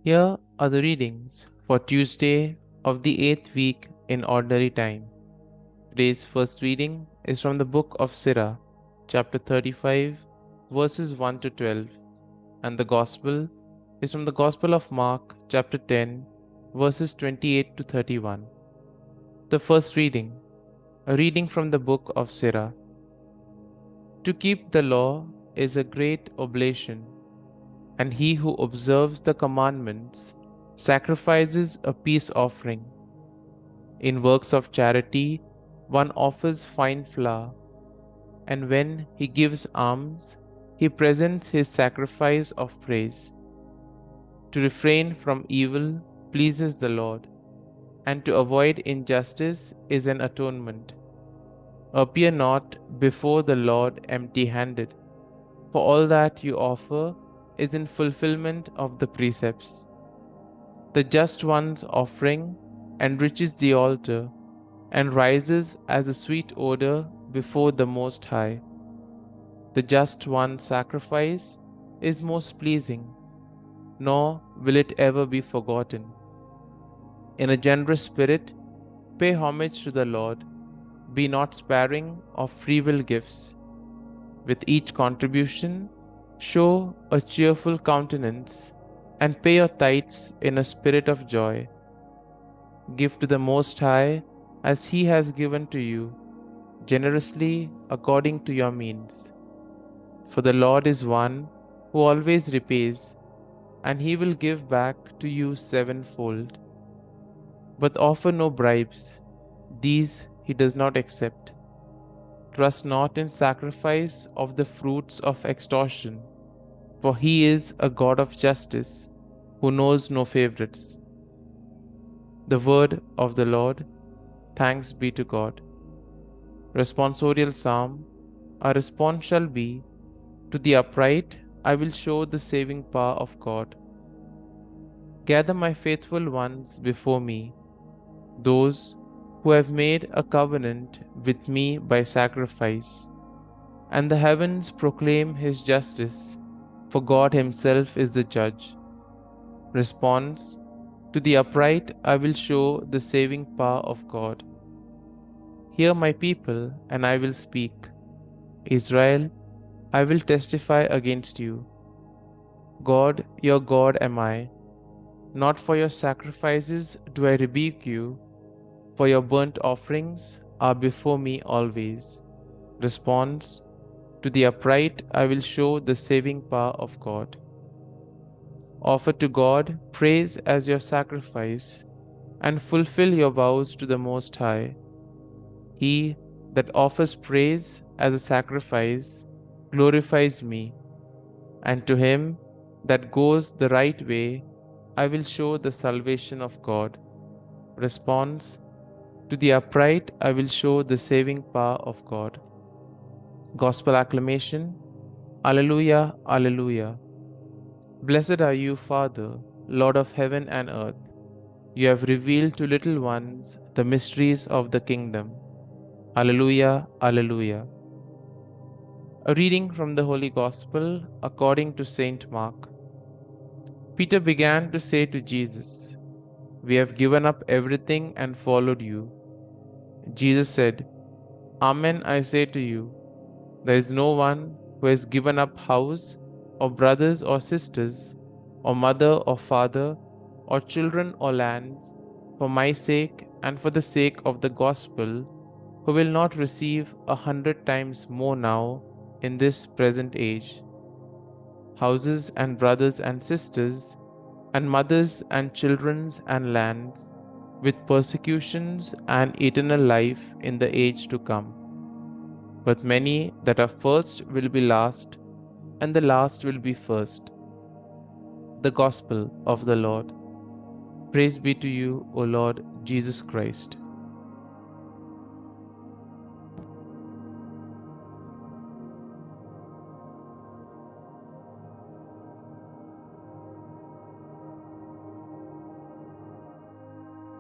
Here are the readings for Tuesday of the 8th week in Ordinary Time. Today's first reading is from the book of Sirach, chapter 35, verses 1 to 12, and the Gospel is from the Gospel of Mark, chapter 10, verses 28 to 31. The first reading, a reading from the book of Sirach. To keep the law is a great oblation, and he who observes the commandments sacrifices a peace offering. In works of charity, one offers fine flour, and when he gives alms, he presents his sacrifice of praise. To refrain from evil pleases the Lord, and to avoid injustice is an atonement. Appear not before the Lord empty-handed, for all that you offer is in fulfillment of the precepts. The just one's offering enriches the altar and rises as a sweet odor before the Most High. The just one's sacrifice is most pleasing, nor will it ever be forgotten. In a generous spirit, pay homage to the Lord. Be not sparing of freewill gifts. With each contribution, show a cheerful countenance and pay your tithes in a spirit of joy. Give to the Most High as He has given to you, generously according to your means. For the Lord is one who always repays, and He will give back to you sevenfold. But offer no bribes, these He does not accept. Trust not in sacrifice of the fruits of extortion, for He is a God of justice, who knows no favorites. The word of the Lord. Thanks be to God. Responsorial Psalm. Our response shall be, to the upright I will show the saving power of God. Gather my faithful ones before me, those who have made a covenant with me by sacrifice. And the heavens proclaim His justice, for God Himself is the judge. Response. To the upright I will show the saving power of God. Hear my people, and I will speak. Israel, I will testify against you. God, your God am I. Not for your sacrifices do I rebuke you, for your burnt offerings are before me always. Response. To the upright I will show the saving power of God. Offer to God praise as your sacrifice, and fulfill your vows to the Most High. He that offers praise as a sacrifice glorifies me, and to him that goes the right way I will show the salvation of God. Response. To the upright I will show the saving power of God. Gospel acclamation. Alleluia, Alleluia. Blessed are you, Father, Lord of heaven and earth. You have revealed to little ones the mysteries of the kingdom. Alleluia, Alleluia. A reading from the Holy Gospel according to Saint Mark. Peter began to say to Jesus, "We have given up everything and followed you." Jesus said, "Amen, I say to you, there is no one who has given up house, or brothers or sisters, or mother or father, or children or lands, for my sake and for the sake of the gospel, who will not receive 100 times more now in this present age. Houses and brothers and sisters, and mothers and children's and lands, with persecutions and eternal life in the age to come. But many that are first will be last, and the last will be first." The Gospel of the Lord. Praise be to you, O Lord Jesus Christ.